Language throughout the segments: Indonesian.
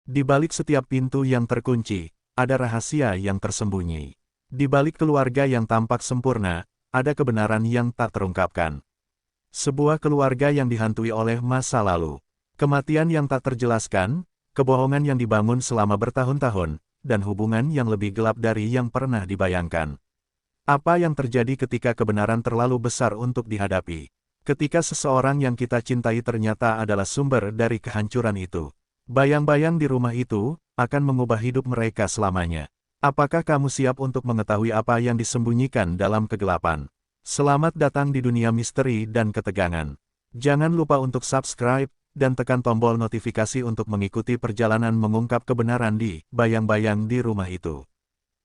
Di balik setiap pintu yang terkunci, ada rahasia yang tersembunyi. Di balik keluarga yang tampak sempurna, ada kebenaran yang tak terungkapkan. Sebuah keluarga yang dihantui oleh masa lalu. Kematian yang tak terjelaskan, kebohongan yang dibangun selama bertahun-tahun, dan hubungan yang lebih gelap dari yang pernah dibayangkan. Apa yang terjadi ketika kebenaran terlalu besar untuk dihadapi? Ketika seseorang yang kita cintai ternyata adalah sumber dari kehancuran itu. Bayang-bayang di rumah itu akan mengubah hidup mereka selamanya. Apakah kamu siap untuk mengetahui apa yang disembunyikan dalam kegelapan? Selamat datang di dunia misteri dan ketegangan. Jangan lupa untuk subscribe dan tekan tombol notifikasi untuk mengikuti perjalanan mengungkap kebenaran di Bayang-bayang di rumah itu.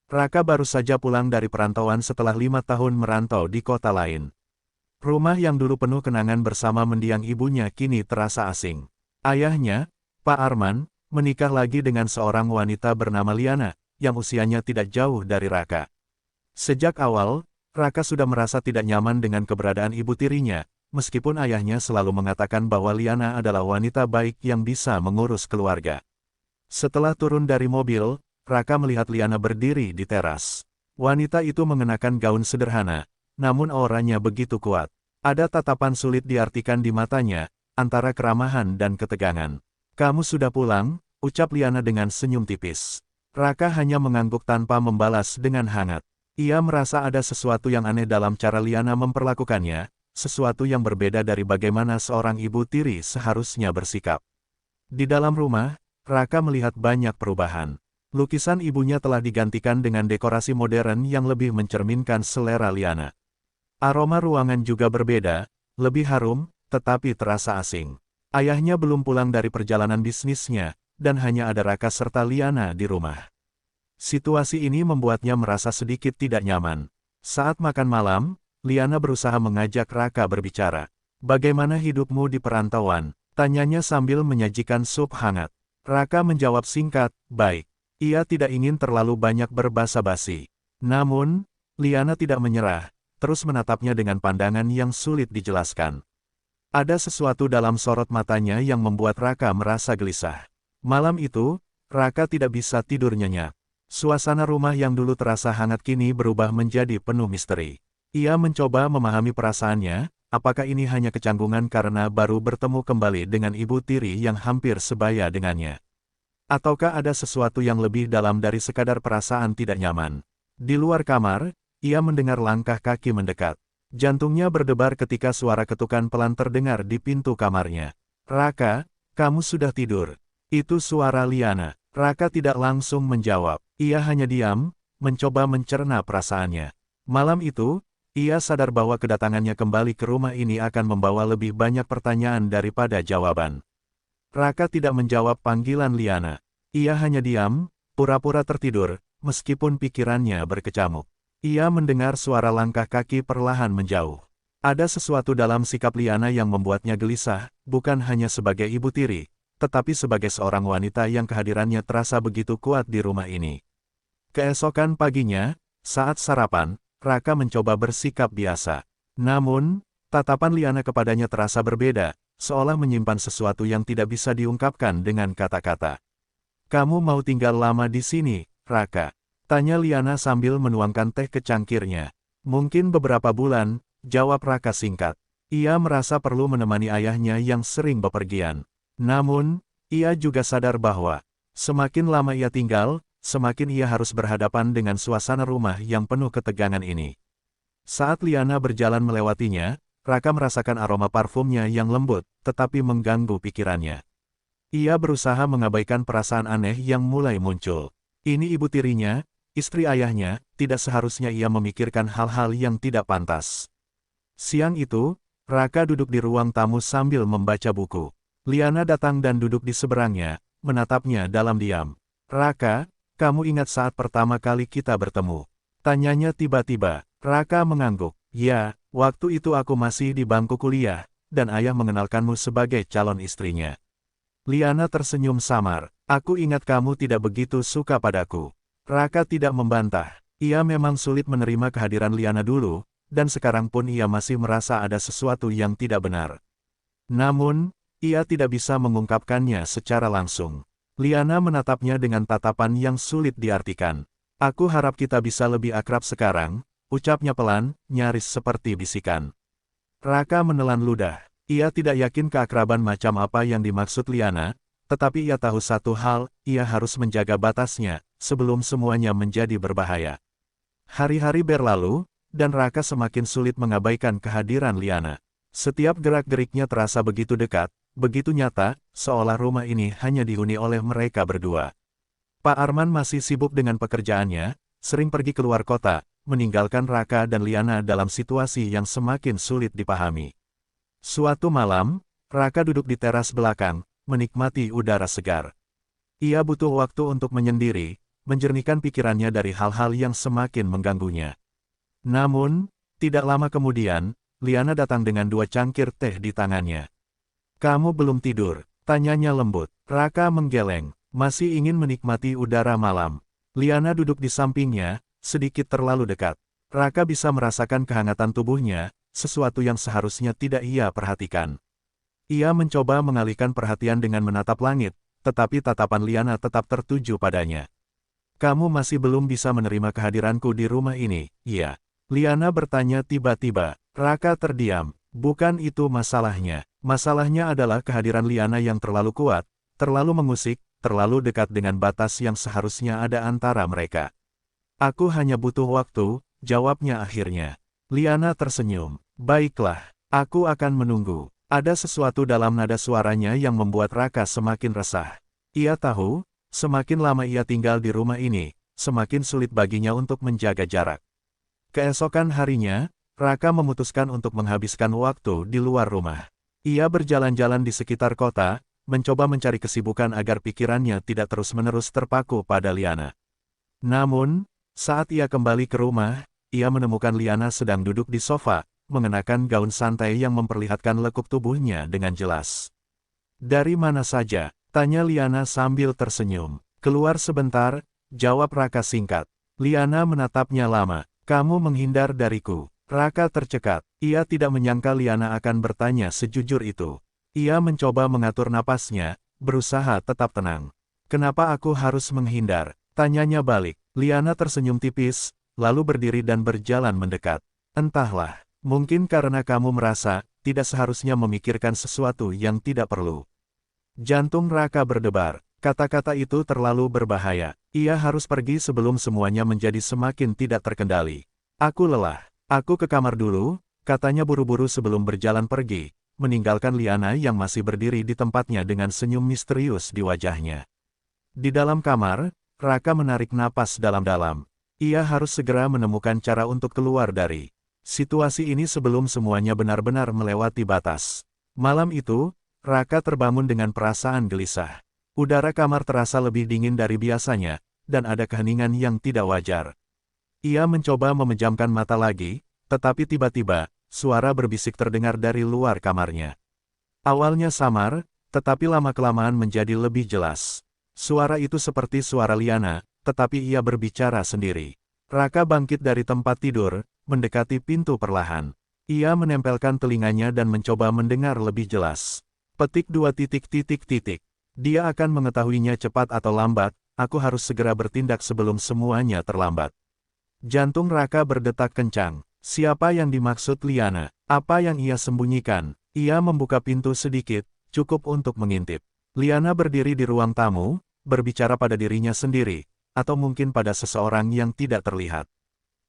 Raka baru saja pulang dari perantauan setelah 5 tahun merantau di kota lain. Rumah yang dulu penuh kenangan bersama mendiang ibunya kini terasa asing. Ayahnya, Pak Arman, menikah lagi dengan seorang wanita bernama Liana, yang usianya tidak jauh dari Raka. Sejak awal, Raka sudah merasa tidak nyaman dengan keberadaan ibu tirinya, meskipun ayahnya selalu mengatakan bahwa Liana adalah wanita baik yang bisa mengurus keluarga. Setelah turun dari mobil, Raka melihat Liana berdiri di teras. Wanita itu mengenakan gaun sederhana, namun auranya begitu kuat. Ada tatapan sulit diartikan di matanya, antara keramahan dan ketegangan. "Kamu sudah pulang?" ucap Liana dengan senyum tipis. Raka hanya mengangguk tanpa membalas dengan hangat. Ia merasa ada sesuatu yang aneh dalam cara Liana memperlakukannya, sesuatu yang berbeda dari bagaimana seorang ibu tiri seharusnya bersikap. Di dalam rumah, Raka melihat banyak perubahan. Lukisan ibunya telah digantikan dengan dekorasi modern yang lebih mencerminkan selera Liana. Aroma ruangan juga berbeda, lebih harum, tetapi terasa asing. Ayahnya belum pulang dari perjalanan bisnisnya, dan hanya ada Raka serta Liana di rumah. Situasi ini membuatnya merasa sedikit tidak nyaman. Saat makan malam, Liana berusaha mengajak Raka berbicara. "Bagaimana hidupmu di perantauan?" tanyanya sambil menyajikan sup hangat. Raka menjawab singkat, "Baik." Ia tidak ingin terlalu banyak berbasa-basi. Namun, Liana tidak menyerah, terus menatapnya dengan pandangan yang sulit dijelaskan. Ada sesuatu dalam sorot matanya yang membuat Raka merasa gelisah. Malam itu, Raka tidak bisa tidur nyenyak. Suasana rumah yang dulu terasa hangat kini berubah menjadi penuh misteri. Ia mencoba memahami perasaannya, apakah ini hanya kecanggungan karena baru bertemu kembali dengan ibu tiri yang hampir sebaya dengannya? Ataukah ada sesuatu yang lebih dalam dari sekadar perasaan tidak nyaman? Di luar kamar, ia mendengar langkah kaki mendekat. Jantungnya berdebar ketika suara ketukan pelan terdengar di pintu kamarnya. "Raka, kamu sudah tidur?" Itu suara Liana. Raka tidak langsung menjawab. Ia hanya diam, mencoba mencerna perasaannya. Malam itu, ia sadar bahwa kedatangannya kembali ke rumah ini akan membawa lebih banyak pertanyaan daripada jawaban. Raka tidak menjawab panggilan Liana. Ia hanya diam, pura-pura tertidur, meskipun pikirannya berkecamuk. Ia mendengar suara langkah kaki perlahan menjauh. Ada sesuatu dalam sikap Liana yang membuatnya gelisah, bukan hanya sebagai ibu tiri, tetapi sebagai seorang wanita yang kehadirannya terasa begitu kuat di rumah ini. Keesokan paginya, saat sarapan, Raka mencoba bersikap biasa. Namun, tatapan Liana kepadanya terasa berbeda, seolah menyimpan sesuatu yang tidak bisa diungkapkan dengan kata-kata. "Kamu mau tinggal lama di sini, Raka?" tanya Liana sambil menuangkan teh ke cangkirnya. "Mungkin beberapa bulan," jawab Raka singkat. Ia merasa perlu menemani ayahnya yang sering bepergian. Namun, ia juga sadar bahwa semakin lama ia tinggal, semakin ia harus berhadapan dengan suasana rumah yang penuh ketegangan ini. Saat Liana berjalan melewatinya, Raka merasakan aroma parfumnya yang lembut, tetapi mengganggu pikirannya. Ia berusaha mengabaikan perasaan aneh yang mulai muncul. Ini ibu tirinya, istri ayahnya, tidak seharusnya ia memikirkan hal-hal yang tidak pantas. Siang itu, Raka duduk di ruang tamu sambil membaca buku. Liana datang dan duduk di seberangnya, menatapnya dalam diam. "Raka, kamu ingat saat pertama kali kita bertemu?" tanyanya tiba-tiba. Raka mengangguk. "Ya, waktu itu aku masih di bangku kuliah, dan ayah mengenalkanmu sebagai calon istrinya." Liana tersenyum samar. "Aku ingat kamu tidak begitu suka padaku." Raka tidak membantah. Ia memang sulit menerima kehadiran Liana dulu, dan sekarang pun ia masih merasa ada sesuatu yang tidak benar. Namun, ia tidak bisa mengungkapkannya secara langsung. Liana menatapnya dengan tatapan yang sulit diartikan. Aku harap kita bisa lebih akrab sekarang, ucapnya pelan, nyaris seperti bisikan. Raka menelan ludah. Ia tidak yakin keakraban macam apa yang dimaksud Liana, tetapi ia tahu satu hal, ia harus menjaga batasnya, sebelum semuanya menjadi berbahaya. Hari-hari berlalu, dan Raka semakin sulit mengabaikan kehadiran Liana. Setiap gerak-geriknya terasa begitu dekat, begitu nyata, seolah rumah ini hanya dihuni oleh mereka berdua. Pak Arman masih sibuk dengan pekerjaannya, sering pergi keluar kota, meninggalkan Raka dan Liana dalam situasi yang semakin sulit dipahami. Suatu malam, Raka duduk di teras belakang, menikmati udara segar. Ia butuh waktu untuk menyendiri, menjernihkan pikirannya dari hal-hal yang semakin mengganggunya. Namun, tidak lama kemudian, Liana datang dengan 2 cangkir teh di tangannya. "Kamu belum tidur?" tanyanya lembut. Raka menggeleng, masih ingin menikmati udara malam. Liana duduk di sampingnya, sedikit terlalu dekat. Raka bisa merasakan kehangatan tubuhnya, sesuatu yang seharusnya tidak ia perhatikan. Ia mencoba mengalihkan perhatian dengan menatap langit, tetapi tatapan Liana tetap tertuju padanya. "Kamu masih belum bisa menerima kehadiranku di rumah ini, iya?" Liana bertanya tiba-tiba. Raka terdiam. Bukan itu masalahnya. Masalahnya adalah kehadiran Liana yang terlalu kuat, terlalu mengusik, terlalu dekat dengan batas yang seharusnya ada antara mereka. "Aku hanya butuh waktu," jawabnya akhirnya. Liana tersenyum. "Baiklah, aku akan menunggu." Ada sesuatu dalam nada suaranya yang membuat Raka semakin resah. Ia tahu, semakin lama ia tinggal di rumah ini, semakin sulit baginya untuk menjaga jarak. Keesokan harinya, Raka memutuskan untuk menghabiskan waktu di luar rumah. Ia berjalan-jalan di sekitar kota, mencoba mencari kesibukan agar pikirannya tidak terus-menerus terpaku pada Liana. Namun, saat ia kembali ke rumah, ia menemukan Liana sedang duduk di sofa, mengenakan gaun santai yang memperlihatkan lekuk tubuhnya dengan jelas. "Dari mana saja?" tanya Liana sambil tersenyum. "Keluar sebentar," jawab Raka singkat. Liana menatapnya lama. "Kamu menghindar dariku." Raka tercekat. Ia tidak menyangka Liana akan bertanya sejujur itu. Ia mencoba mengatur napasnya, berusaha tetap tenang. "Kenapa aku harus menghindar?" tanyanya balik. Liana tersenyum tipis, lalu berdiri dan berjalan mendekat. "Entahlah. Mungkin karena kamu merasa, tidak seharusnya memikirkan sesuatu yang tidak perlu." Jantung Raka berdebar. Kata-kata itu terlalu berbahaya. Ia harus pergi sebelum semuanya menjadi semakin tidak terkendali. "Aku lelah. Aku ke kamar dulu," katanya buru-buru sebelum berjalan pergi, meninggalkan Liana yang masih berdiri di tempatnya dengan senyum misterius di wajahnya. Di dalam kamar, Raka menarik napas dalam-dalam. Ia harus segera menemukan cara untuk keluar dari situasi ini sebelum semuanya benar-benar melewati batas. Malam itu, Raka terbangun dengan perasaan gelisah. Udara kamar terasa lebih dingin dari biasanya, dan ada keheningan yang tidak wajar. Ia mencoba memejamkan mata lagi, tetapi tiba-tiba, suara berbisik terdengar dari luar kamarnya. Awalnya samar, tetapi lama-kelamaan menjadi lebih jelas. Suara itu seperti suara Liana, tetapi ia berbicara sendiri. Raka bangkit dari tempat tidur, mendekati pintu perlahan. Ia menempelkan telinganya dan mencoba mendengar lebih jelas. Petik 2 titik. Dia akan mengetahuinya cepat atau lambat, aku harus segera bertindak sebelum semuanya terlambat. Jantung Raka berdetak kencang. Siapa yang dimaksud Liana? Apa yang ia sembunyikan? Ia membuka pintu sedikit, cukup untuk mengintip. Liana berdiri di ruang tamu, berbicara pada dirinya sendiri, atau mungkin pada seseorang yang tidak terlihat.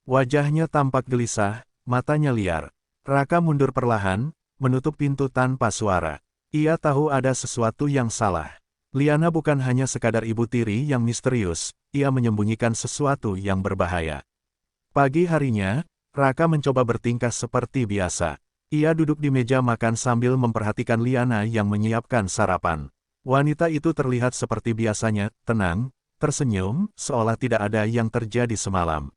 Wajahnya tampak gelisah, matanya liar. Raka mundur perlahan, menutup pintu tanpa suara. Ia tahu ada sesuatu yang salah. Liana bukan hanya sekadar ibu tiri yang misterius, ia menyembunyikan sesuatu yang berbahaya. Pagi harinya, Raka mencoba bertingkah seperti biasa. Ia duduk di meja makan sambil memperhatikan Liana yang menyiapkan sarapan. Wanita itu terlihat seperti biasanya, tenang, tersenyum, seolah tidak ada yang terjadi semalam.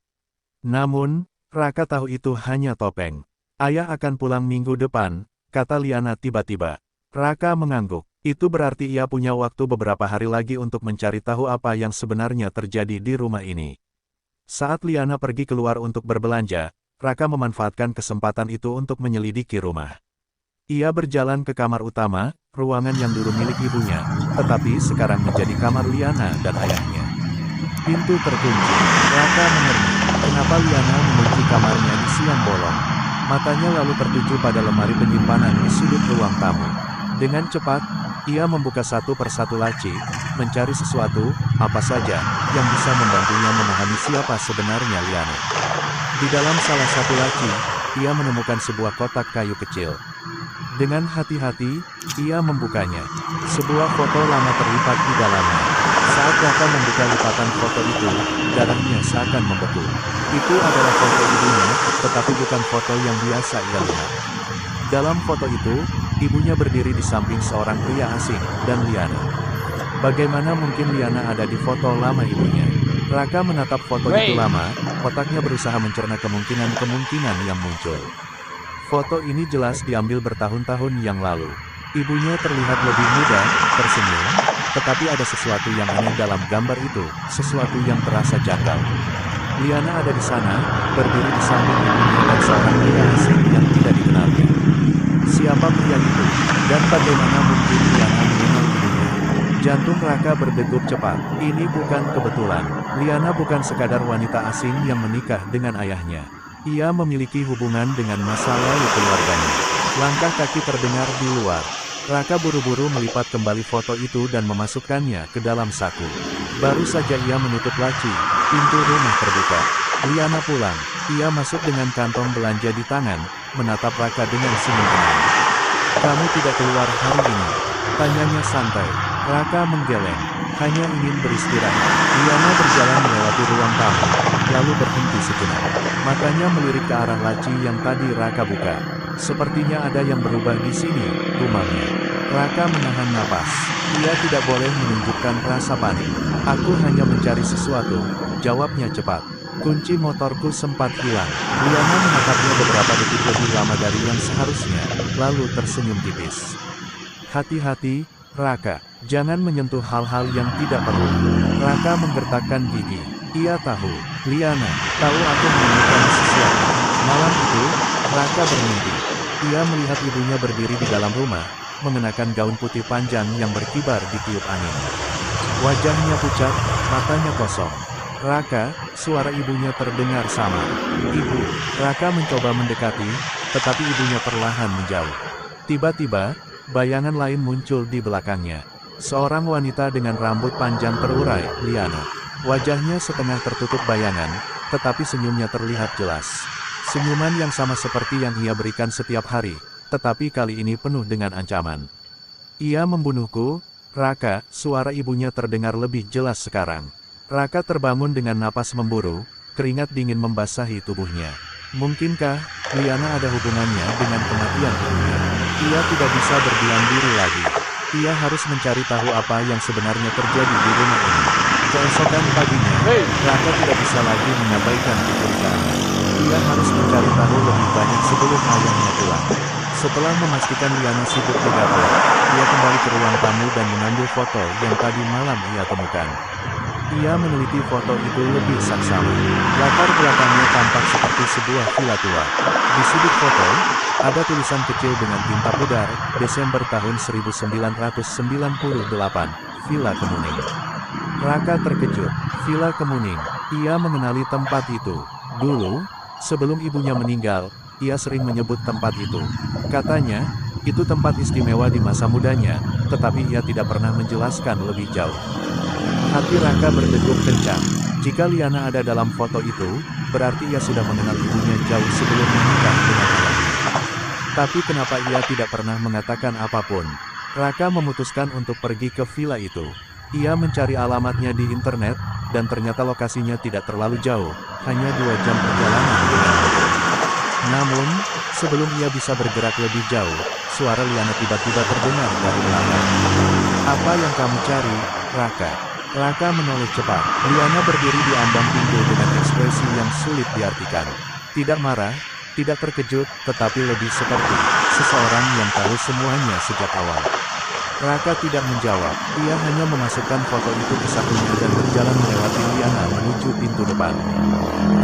Namun, Raka tahu itu hanya topeng. "Ayah akan pulang minggu depan," kata Liana tiba-tiba. Raka mengangguk. Itu berarti ia punya waktu beberapa hari lagi untuk mencari tahu apa yang sebenarnya terjadi di rumah ini. Saat Liana pergi keluar untuk berbelanja, Raka memanfaatkan kesempatan itu untuk menyelidiki rumah. Ia berjalan ke kamar utama, ruangan yang dulu milik ibunya, tetapi sekarang menjadi kamar Liana dan ayahnya. Pintu terkunci. Raka mengerti. Kenapa Liana mengunci kamarnya di siang bolong? Matanya lalu tertuju pada lemari penyimpanan di sudut ruang tamu. Dengan cepat, ia membuka satu persatu laci, mencari sesuatu, apa saja, yang bisa membantunya memahami siapa sebenarnya Liana. Di dalam salah satu laci, ia menemukan sebuah kotak kayu kecil. Dengan hati-hati, ia membukanya. Sebuah foto lama terlipat di dalamnya. Saat Raka membuka lipatan foto itu, darahnya seakan membeku. Itu adalah foto ibunya, tetapi bukan foto yang biasa ia lihat. Dalam foto itu, ibunya berdiri di samping seorang pria asing, dan Liana. Bagaimana mungkin Liana ada di foto lama ibunya? Raka menatap foto itu lama, otaknya berusaha mencerna kemungkinan-kemungkinan yang muncul. Foto ini jelas diambil bertahun-tahun yang lalu. Ibunya terlihat lebih muda, tersenyum, tetapi ada sesuatu yang aneh dalam gambar itu, sesuatu yang terasa janggal. Liana ada di sana, berdiri di samping ibunya dan seorang pria asing yang tidak dikenalnya. Siapa pria itu? Dan bagaimana mungkin Liana mengenal ibunya? Jantung Raka berdegup cepat. Ini bukan kebetulan. Liana bukan sekadar wanita asing yang menikah dengan ayahnya. Ia memiliki hubungan dengan masa lalu keluarganya. Langkah kaki terdengar di luar. Raka buru-buru melipat kembali foto itu dan memasukkannya ke dalam saku. Baru saja ia menutup laci, pintu rumah terbuka. Liana pulang. Ia masuk dengan kantong belanja di tangan, menatap Raka dengan senyum tenang. "Kamu tidak keluar hari ini?" tanyanya santai. Raka menggeleng, hanya ingin beristirahat. Liana berjalan melewati ruang tamu, lalu berhenti sejenak. Matanya melirik ke arah laci yang tadi Raka buka. Sepertinya ada yang berubah di sini, gumamnya. Raka menahan napas. Ia tidak boleh menunjukkan rasa panik. "Aku hanya mencari sesuatu," jawabnya cepat. "Kunci motorku sempat hilang." Liana menatapnya beberapa detik lebih lama dari yang seharusnya, lalu tersenyum tipis. "Hati-hati, Raka. Jangan menyentuh hal-hal yang tidak perlu." Raka menggertakkan gigi. Ia tahu, Liana tahu aku menemukan sesuatu. Malam itu, Raka bermimpi. Ia melihat ibunya berdiri di dalam rumah, mengenakan gaun putih panjang yang berkibar di tiup angin. Wajahnya pucat, matanya kosong. "Raka," suara ibunya terdengar sama. "Ibu." Raka mencoba mendekati, tetapi ibunya perlahan menjauh. Tiba-tiba, bayangan lain muncul di belakangnya. Seorang wanita dengan rambut panjang terurai, Liana. Wajahnya setengah tertutup bayangan, tetapi senyumnya terlihat jelas. Senyuman yang sama seperti yang ia berikan setiap hari, tetapi kali ini penuh dengan ancaman. "Ia membunuhku?" "Raka," suara ibunya terdengar lebih jelas sekarang. Raka terbangun dengan napas memburu, keringat dingin membasahi tubuhnya. Mungkinkah Liana ada hubungannya dengan kematian ibunya? Ia tidak bisa berdiam diri lagi. Ia harus mencari tahu apa yang sebenarnya terjadi di rumah ini. Keesokan paginya, Raka tidak bisa lagi mengabaikan kecurigaan. Ia harus mencari tahu lebih banyak sebelum ayahnya pulang. Setelah memastikan Liana sibuk di dapur, ia kembali ke ruang tamu dan mengambil foto yang tadi malam ia temukan. Ia meneliti foto itu lebih saksama. Latar belakangnya tampak seperti sebuah villa tua. Di sudut foto, ada tulisan kecil dengan tinta pudar, Desember tahun 1998, Villa Kemuning. Raka terkejut. Villa Kemuning. Ia mengenali tempat itu. Dulu, sebelum ibunya meninggal, ia sering menyebut tempat itu. Katanya, itu tempat istimewa di masa mudanya, tetapi ia tidak pernah menjelaskan lebih jauh. Hati Raka berdegup kencang. Jika Liana ada dalam foto itu, berarti ia sudah mengenal ibunya jauh sebelum menikah dengan ayahnya. Tapi kenapa ia tidak pernah mengatakan apapun? Raka memutuskan untuk pergi ke villa itu. Ia mencari alamatnya di internet, dan ternyata lokasinya tidak terlalu jauh, hanya 2 jam perjalanan dengan mobil. Namun, sebelum ia bisa bergerak lebih jauh, suara Liana tiba-tiba terdengar dari belakang. "Apa yang kamu cari, Raka?" Raka menoleh cepat. Liana berdiri di ambang pintu dengan ekspresi yang sulit diartikan. Tidak marah, tidak terkejut, tetapi lebih seperti seseorang yang tahu semuanya sejak awal. Raka tidak menjawab. Ia hanya memasukkan foto itu ke sakunya dan berjalan melewati Liana menuju pintu depan.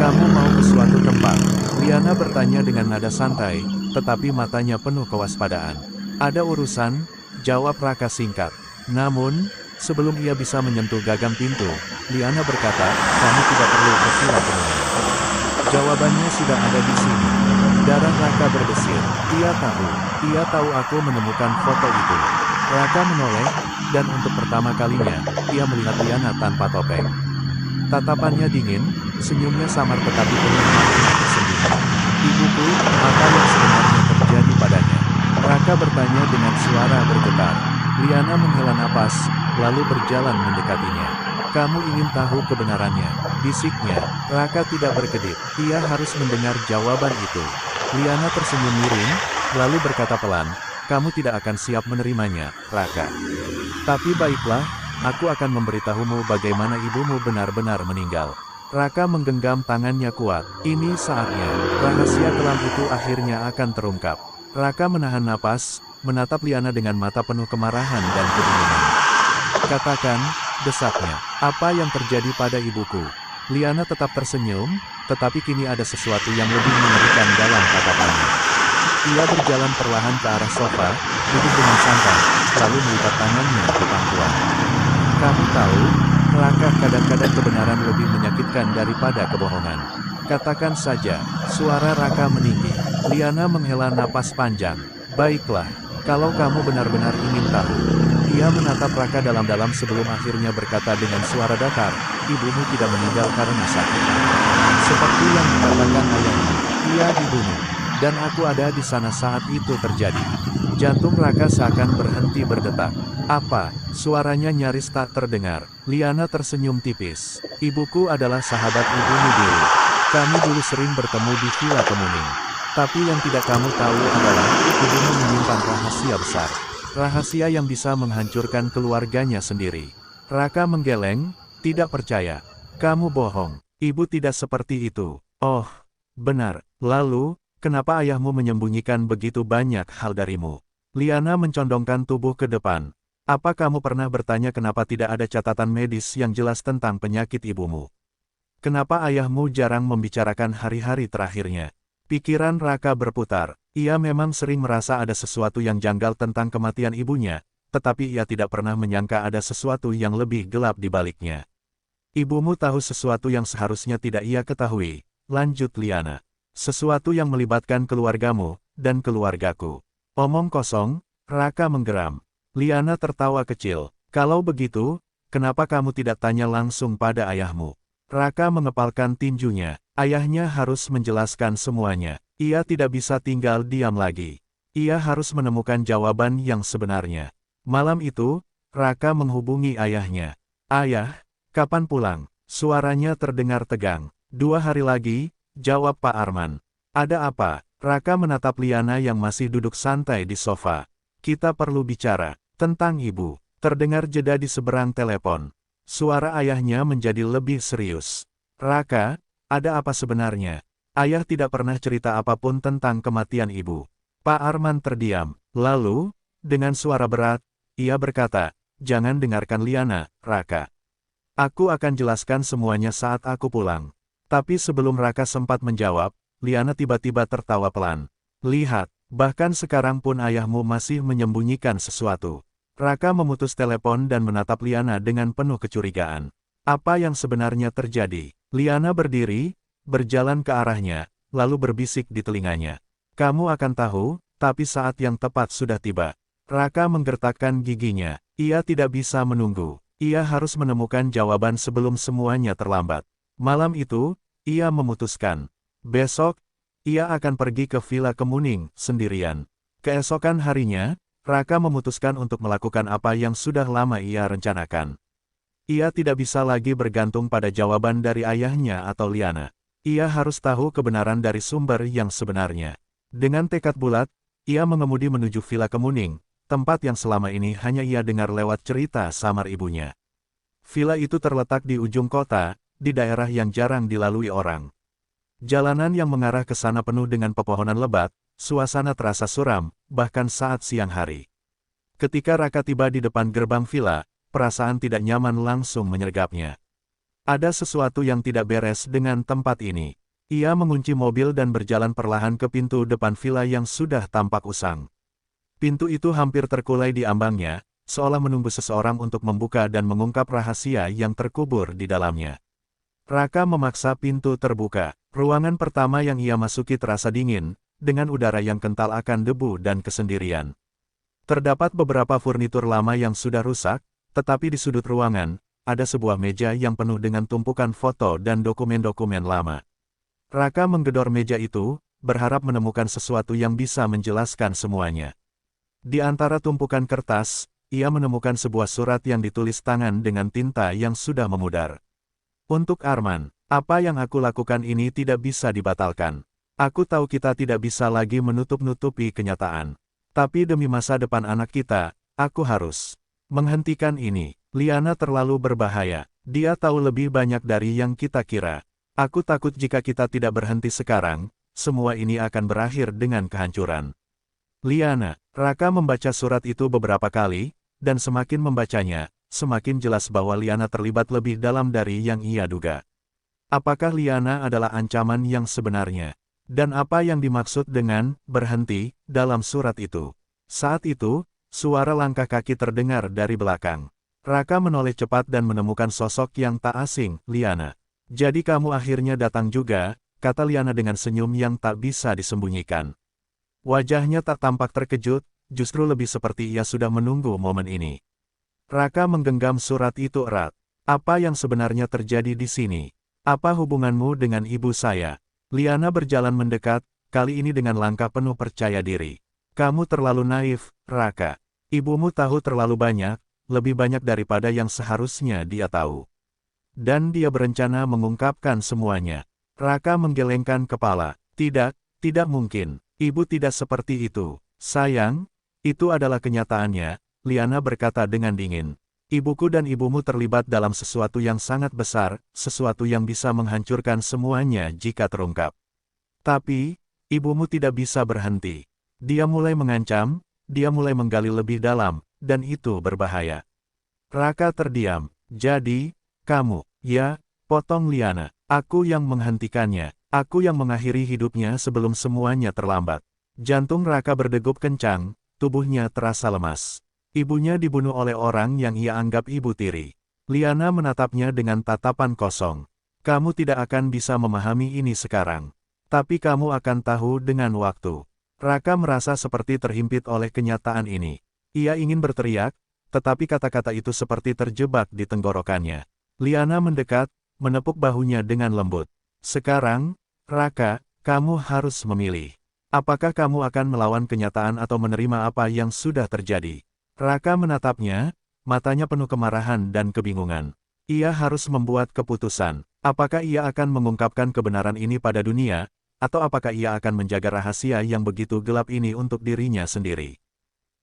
"Kamu mau ke suatu tempat?" Liana bertanya dengan nada santai, tetapi matanya penuh kewaspadaan. Ada urusan, jawab Raka singkat. Namun, sebelum ia bisa menyentuh gagang pintu, Liana berkata, kamu tidak perlu ke villa kemuning. Jawabannya sudah ada di sini. Darah Raka berdesir. Ia tahu aku menemukan foto itu. Raka menoleh, dan untuk pertama kalinya, ia melihat Liana tanpa topeng. Tatapannya dingin, senyumnya samar tetapi penuh makna tersembunyi. Ibuku, apa yang sebenarnya terjadi padanya? Raka bertanya dengan suara bergetar. Liana menghela napas, lalu berjalan mendekatinya. Kamu ingin tahu kebenarannya, bisiknya. Raka tidak berkedip. Ia harus mendengar jawaban itu. Liana tersenyum miring, lalu berkata pelan, kamu tidak akan siap menerimanya, Raka. Tapi baiklah, aku akan memberitahumu bagaimana ibumu benar-benar meninggal. Raka menggenggam tangannya kuat. Ini saatnya, rahasia kelam itu akhirnya akan terungkap. Raka menahan napas, menatap Liana dengan mata penuh kemarahan dan kebingungan. Katakan, desaknya, apa yang terjadi pada ibuku? Liana tetap tersenyum, tetapi kini ada sesuatu yang lebih mengerikan dalam tatapannya. Ia berjalan perlahan ke arah sofa, duduk dengan santai, lalu melipat tangannya ke pangkuan. Kamu tahu, Raka, kadang-kadang kebenaran lebih menyakitkan daripada kebohongan. Katakan saja, suara Raka meninggi. Liana menghela napas panjang. Baiklah, kalau kamu benar-benar ingin tahu. Ia menatap Raka dalam-dalam sebelum akhirnya berkata dengan suara datar, ibumu tidak meninggal karena sakit. Seperti yang dikatakan ayahmu, ia dibunuh. Dan aku ada di sana saat itu terjadi. Jantung Raka seakan berhenti berdetak. Apa? Suaranya nyaris tak terdengar. Liana tersenyum tipis. Ibuku adalah sahabat ibumu dulu. Kami dulu sering bertemu di villa kemuning. Tapi yang tidak kamu tahu adalah, ibumu menyimpan rahasia besar. Rahasia yang bisa menghancurkan keluarganya sendiri. Raka menggeleng, tidak percaya. Kamu bohong. Ibu tidak seperti itu. Oh, benar. Lalu, kenapa ayahmu menyembunyikan begitu banyak hal darimu? Liana mencondongkan tubuh ke depan. Apa kamu pernah bertanya kenapa tidak ada catatan medis yang jelas tentang penyakit ibumu? Kenapa ayahmu jarang membicarakan hari-hari terakhirnya? Pikiran Raka berputar. Ia memang sering merasa ada sesuatu yang janggal tentang kematian ibunya, tetapi ia tidak pernah menyangka ada sesuatu yang lebih gelap di baliknya. Ibumu tahu sesuatu yang seharusnya tidak ia ketahui, lanjut Liana. Sesuatu yang melibatkan keluargamu, dan keluargaku. Omong kosong, Raka menggeram. Liana tertawa kecil. Kalau begitu, kenapa kamu tidak tanya langsung pada ayahmu? Raka mengepalkan tinjunya. Ayahnya harus menjelaskan semuanya. Ia tidak bisa tinggal diam lagi. Ia harus menemukan jawaban yang sebenarnya. Malam itu, Raka menghubungi ayahnya. Ayah, kapan pulang? Suaranya terdengar tegang. 2 hari lagi, jawab Pak Arman. Ada apa? Raka menatap Liana yang masih duduk santai di sofa. Kita perlu bicara tentang ibu. Terdengar jeda di seberang telepon. Suara ayahnya menjadi lebih serius. Raka, ada apa sebenarnya? Ayah tidak pernah cerita apapun tentang kematian ibu. Pak Arman terdiam. Lalu, dengan suara berat, ia berkata, jangan dengarkan Liana, Raka. Aku akan jelaskan semuanya saat aku pulang. Tapi sebelum Raka sempat menjawab, Liana tiba-tiba tertawa pelan. Lihat, bahkan sekarang pun ayahmu masih menyembunyikan sesuatu. Raka memutus telepon dan menatap Liana dengan penuh kecurigaan. Apa yang sebenarnya terjadi? Liana berdiri, berjalan ke arahnya, lalu berbisik di telinganya. Kamu akan tahu, tapi saat yang tepat sudah tiba. Raka menggertakkan giginya. Ia tidak bisa menunggu. Ia harus menemukan jawaban sebelum semuanya terlambat. Malam itu, ia memutuskan. Besok, ia akan pergi ke Villa Kemuning, sendirian. Keesokan harinya, Raka memutuskan untuk melakukan apa yang sudah lama ia rencanakan. Ia tidak bisa lagi bergantung pada jawaban dari ayahnya atau Liana. Ia harus tahu kebenaran dari sumber yang sebenarnya. Dengan tekad bulat, ia mengemudi menuju Villa Kemuning, tempat yang selama ini hanya ia dengar lewat cerita samar ibunya. Villa itu terletak di ujung kota, di daerah yang jarang dilalui orang. Jalanan yang mengarah ke sana penuh dengan pepohonan lebat, suasana terasa suram, bahkan saat siang hari. Ketika Raka tiba di depan gerbang villa, perasaan tidak nyaman langsung menyergapnya. Ada sesuatu yang tidak beres dengan tempat ini. Ia mengunci mobil dan berjalan perlahan ke pintu depan villa yang sudah tampak usang. Pintu itu hampir terkulai di ambangnya, seolah menunggu seseorang untuk membuka dan mengungkap rahasia yang terkubur di dalamnya. Raka memaksa pintu terbuka. Ruangan pertama yang ia masuki terasa dingin, dengan udara yang kental akan debu dan kesendirian. Terdapat beberapa furnitur lama yang sudah rusak, tetapi di sudut ruangan, ada sebuah meja yang penuh dengan tumpukan foto dan dokumen-dokumen lama. Raka menggedor meja itu, berharap menemukan sesuatu yang bisa menjelaskan semuanya. Di antara tumpukan kertas, ia menemukan sebuah surat yang ditulis tangan dengan tinta yang sudah memudar. Untuk Arman, apa yang aku lakukan ini tidak bisa dibatalkan. Aku tahu kita tidak bisa lagi menutup-nutupi kenyataan. Tapi demi masa depan anak kita, aku harus menghentikan ini. Liana terlalu berbahaya. Dia tahu lebih banyak dari yang kita kira. Aku takut jika kita tidak berhenti sekarang, semua ini akan berakhir dengan kehancuran. Liana, Raka membaca surat itu beberapa kali, dan semakin membacanya, semakin jelas bahwa Liana terlibat lebih dalam dari yang ia duga. Apakah Liana adalah ancaman yang sebenarnya? Dan apa yang dimaksud dengan berhenti dalam surat itu? Saat itu, suara langkah kaki terdengar dari belakang. Raka menoleh cepat dan menemukan sosok yang tak asing, Liana. Jadi kamu akhirnya datang juga, kata Liana dengan senyum yang tak bisa disembunyikan. Wajahnya tak tampak terkejut, justru lebih seperti ia sudah menunggu momen ini. Raka menggenggam surat itu erat. Apa yang sebenarnya terjadi di sini? Apa hubunganmu dengan ibu saya? Liana berjalan mendekat, kali ini dengan langkah penuh percaya diri. Kamu terlalu naif, Raka. Ibumu tahu terlalu banyak, lebih banyak daripada yang seharusnya dia tahu. Dan dia berencana mengungkapkan semuanya. Raka menggelengkan kepala. Tidak, tidak mungkin. Ibu tidak seperti itu. Sayang, itu adalah kenyataannya. Liana berkata dengan dingin. Ibuku dan ibumu terlibat dalam sesuatu yang sangat besar, sesuatu yang bisa menghancurkan semuanya jika terungkap. Tapi, ibumu tidak bisa berhenti. Dia mulai mengancam, dia mulai menggali lebih dalam, dan itu berbahaya. Raka terdiam. Jadi, kamu, ya, potong Liana. Aku yang menghentikannya. Aku yang mengakhiri hidupnya sebelum semuanya terlambat. Jantung Raka berdegup kencang, tubuhnya terasa lemas. Ibunya dibunuh oleh orang yang ia anggap ibu tiri. Liana menatapnya dengan tatapan kosong. Kamu tidak akan bisa memahami ini sekarang. Tapi kamu akan tahu dengan waktu. Raka merasa seperti terhimpit oleh kenyataan ini. Ia ingin berteriak, tetapi kata-kata itu seperti terjebak di tenggorokannya. Liana mendekat, menepuk bahunya dengan lembut. Sekarang, Raka, kamu harus memilih. Apakah kamu akan melawan kenyataan atau menerima apa yang sudah terjadi? Raka menatapnya, matanya penuh kemarahan dan kebingungan. Ia harus membuat keputusan. Apakah ia akan mengungkapkan kebenaran ini pada dunia, atau apakah ia akan menjaga rahasia yang begitu gelap ini untuk dirinya sendiri?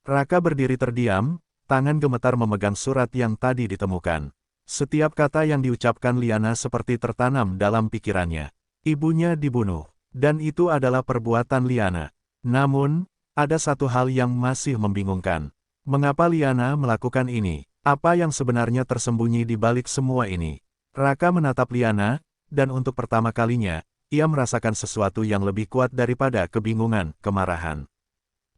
Raka berdiri terdiam, tangan gemetar memegang surat yang tadi ditemukan. Setiap kata yang diucapkan Liana seperti tertanam dalam pikirannya. Ibunya dibunuh, dan itu adalah perbuatan Liana. Namun, ada satu hal yang masih membingungkan. Mengapa Liana melakukan ini? Apa yang sebenarnya tersembunyi di balik semua ini? Raka menatap Liana, dan untuk pertama kalinya, ia merasakan sesuatu yang lebih kuat daripada kebingungan, kemarahan.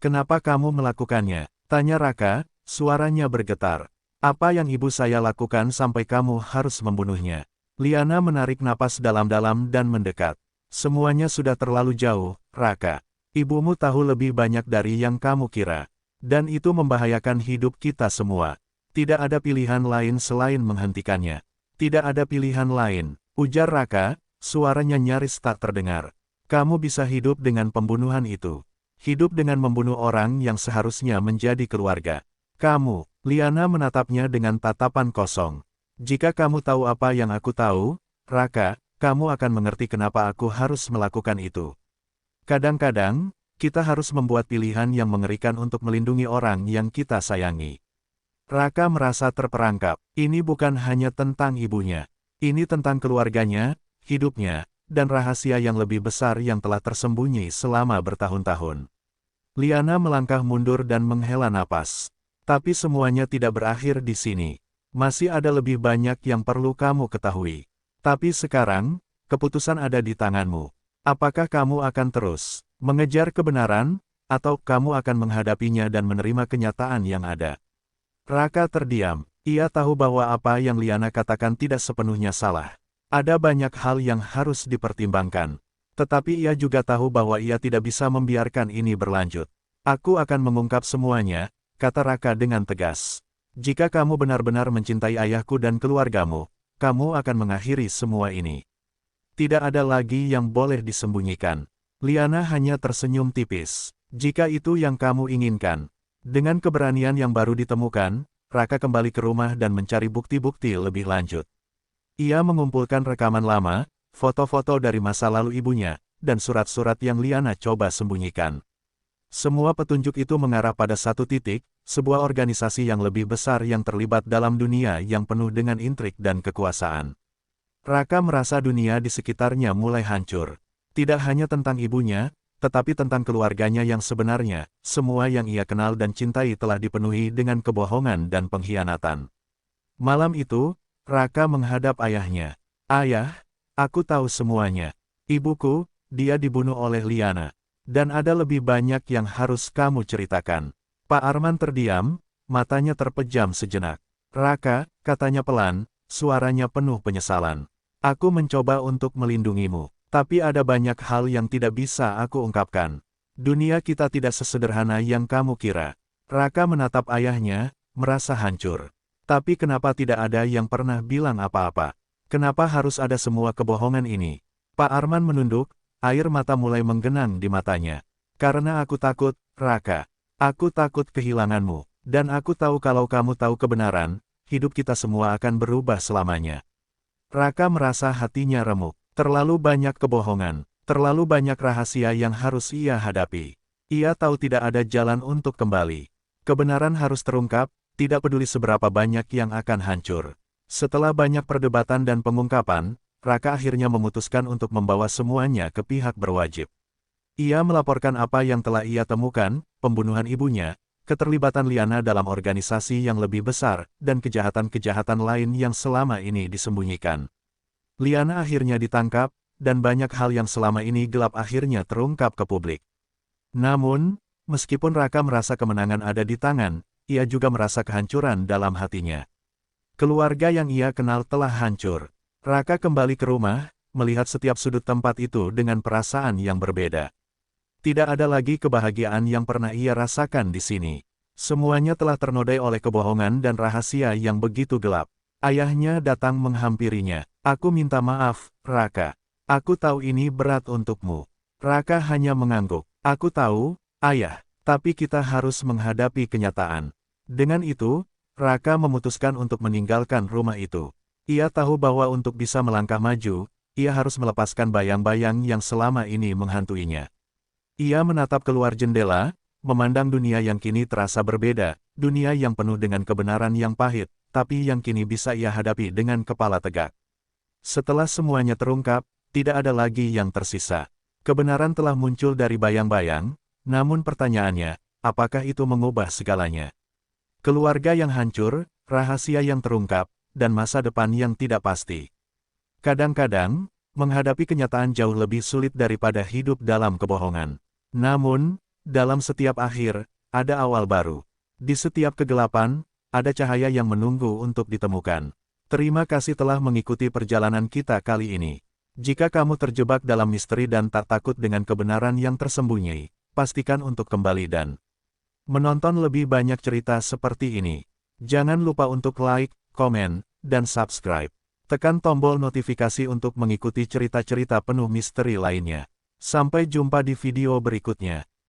Kenapa kamu melakukannya? Tanya Raka, suaranya bergetar. Apa yang ibu saya lakukan sampai kamu harus membunuhnya? Liana menarik napas dalam-dalam dan mendekat. Semuanya sudah terlalu jauh, Raka. Ibumu tahu lebih banyak dari yang kamu kira. Dan itu membahayakan hidup kita semua. Tidak ada pilihan lain selain menghentikannya. Tidak ada pilihan lain, ujar Raka, suaranya nyaris tak terdengar. Kamu bisa hidup dengan pembunuhan itu. Hidup dengan membunuh orang yang seharusnya menjadi keluarga. Kamu, Liana menatapnya dengan tatapan kosong. Jika kamu tahu apa yang aku tahu, Raka, kamu akan mengerti kenapa aku harus melakukan itu. Kadang-kadang, kita harus membuat pilihan yang mengerikan untuk melindungi orang yang kita sayangi. Raka merasa terperangkap. Ini bukan hanya tentang ibunya. Ini tentang keluarganya, hidupnya, dan rahasia yang lebih besar yang telah tersembunyi selama bertahun-tahun. Liana melangkah mundur dan menghela napas. Tapi semuanya tidak berakhir di sini. Masih ada lebih banyak yang perlu kamu ketahui. Tapi sekarang, keputusan ada di tanganmu. Apakah kamu akan terus mengejar kebenaran, atau kamu akan menghadapinya dan menerima kenyataan yang ada? Raka terdiam. Ia tahu bahwa apa yang Liana katakan tidak sepenuhnya salah. Ada banyak hal yang harus dipertimbangkan. Tetapi ia juga tahu bahwa ia tidak bisa membiarkan ini berlanjut. Aku akan mengungkap semuanya, kata Raka dengan tegas. Jika kamu benar-benar mencintai ayahku dan keluargamu, kamu akan mengakhiri semua ini. Tidak ada lagi yang boleh disembunyikan. Liana hanya tersenyum tipis. Jika itu yang kamu inginkan. Dengan keberanian yang baru ditemukan, Raka kembali ke rumah dan mencari bukti-bukti lebih lanjut. Ia mengumpulkan rekaman lama, foto-foto dari masa lalu ibunya, dan surat-surat yang Liana coba sembunyikan. Semua petunjuk itu mengarah pada satu titik, sebuah organisasi yang lebih besar yang terlibat dalam dunia yang penuh dengan intrik dan kekuasaan. Raka merasa dunia di sekitarnya mulai hancur. Tidak hanya tentang ibunya, tetapi tentang keluarganya yang sebenarnya. Semua yang ia kenal dan cintai telah dipenuhi dengan kebohongan dan pengkhianatan. Malam itu, Raka menghadap ayahnya. Ayah, aku tahu semuanya. Ibuku, dia dibunuh oleh Liana. Dan ada lebih banyak yang harus kamu ceritakan. Pak Arman terdiam, matanya terpejam sejenak. Raka, katanya pelan, suaranya penuh penyesalan. Aku mencoba untuk melindungimu. Tapi ada banyak hal yang tidak bisa aku ungkapkan. Dunia kita tidak sesederhana yang kamu kira. Raka menatap ayahnya, merasa hancur. Tapi kenapa tidak ada yang pernah bilang apa-apa? Kenapa harus ada semua kebohongan ini? Pak Arman menunduk, air mata mulai menggenang di matanya. Karena aku takut, Raka. Aku takut kehilanganmu. Dan aku tahu kalau kamu tahu kebenaran, hidup kita semua akan berubah selamanya. Raka merasa hatinya remuk. Terlalu banyak kebohongan, terlalu banyak rahasia yang harus ia hadapi. Ia tahu tidak ada jalan untuk kembali. Kebenaran harus terungkap, tidak peduli seberapa banyak yang akan hancur. Setelah banyak perdebatan dan pengungkapan, Raka akhirnya memutuskan untuk membawa semuanya ke pihak berwajib. Ia melaporkan apa yang telah ia temukan, pembunuhan ibunya, keterlibatan Liana dalam organisasi yang lebih besar, dan kejahatan-kejahatan lain yang selama ini disembunyikan. Liana akhirnya ditangkap, dan banyak hal yang selama ini gelap akhirnya terungkap ke publik. Namun, meskipun Raka merasa kemenangan ada di tangan, ia juga merasa kehancuran dalam hatinya. Keluarga yang ia kenal telah hancur. Raka kembali ke rumah, melihat setiap sudut tempat itu dengan perasaan yang berbeda. Tidak ada lagi kebahagiaan yang pernah ia rasakan di sini. Semuanya telah ternodai oleh kebohongan dan rahasia yang begitu gelap. Ayahnya datang menghampirinya. Aku minta maaf, Raka. Aku tahu ini berat untukmu. Raka hanya mengangguk. Aku tahu, ayah, tapi kita harus menghadapi kenyataan. Dengan itu, Raka memutuskan untuk meninggalkan rumah itu. Ia tahu bahwa untuk bisa melangkah maju, ia harus melepaskan bayang-bayang yang selama ini menghantuinya. Ia menatap keluar jendela, memandang dunia yang kini terasa berbeda, dunia yang penuh dengan kebenaran yang pahit, tapi yang kini bisa ia hadapi dengan kepala tegak. Setelah semuanya terungkap, tidak ada lagi yang tersisa. Kebenaran telah muncul dari bayang-bayang, namun pertanyaannya, apakah itu mengubah segalanya? Keluarga yang hancur, rahasia yang terungkap, dan masa depan yang tidak pasti. Kadang-kadang, menghadapi kenyataan jauh lebih sulit daripada hidup dalam kebohongan. Namun, dalam setiap akhir, ada awal baru. Di setiap kegelapan, ada cahaya yang menunggu untuk ditemukan. Terima kasih telah mengikuti perjalanan kita kali ini. Jika kamu terjebak dalam misteri dan tak takut dengan kebenaran yang tersembunyi, pastikan untuk kembali dan menonton lebih banyak cerita seperti ini. Jangan lupa untuk like, komen, dan subscribe. Tekan tombol notifikasi untuk mengikuti cerita-cerita penuh misteri lainnya. Sampai jumpa di video berikutnya.